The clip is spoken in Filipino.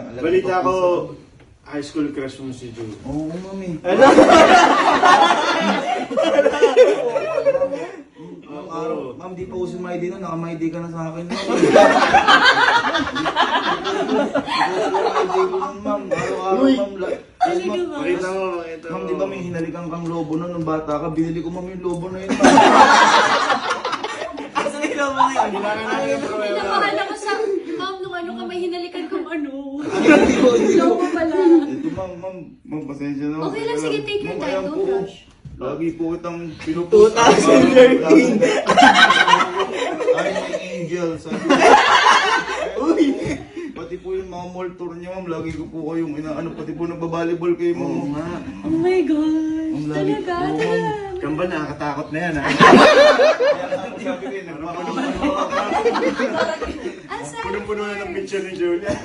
Balita ko, high school crush mo si Julie. Oo, mami. Ano? Araw, ma'am, di pa uso MyD nun, naka-MyD ka na sa akin. Ma'am, araw-araw, ma'am. Pakita mo, pakita mo. Ma'am, di ba may hinalikan kang lobo nun nung bata ka? Binili ko, ma'am, yung lobo na yun. Asa yung lobo ngayon? Kailangan natin yung pruweba. Pinamahal ako sa, ma'am, nung ano ka may hinalikan kong ano. Hindi ko. Lobo pala. Ito, ma'am, pasensya na. Okay lang, sige, take your Ma'am, time, ayan don't po. rush. Lagi po kitang pinupost. 2013. Ay, may angel. Uy! Pati po yung mga mall tour niyo, ma'am. Lagi ko po kayong inaano. Pati po nagbabalibol kayo, ma'am. Oo nga. Oh my gosh. Ang lagi. Talaga, Oo, talaga. ma'am. Kamba, nakakatakot na yan, ha? Sabi ko, nagpapanood. Asa? Punong-puno na ng picture ni Julia.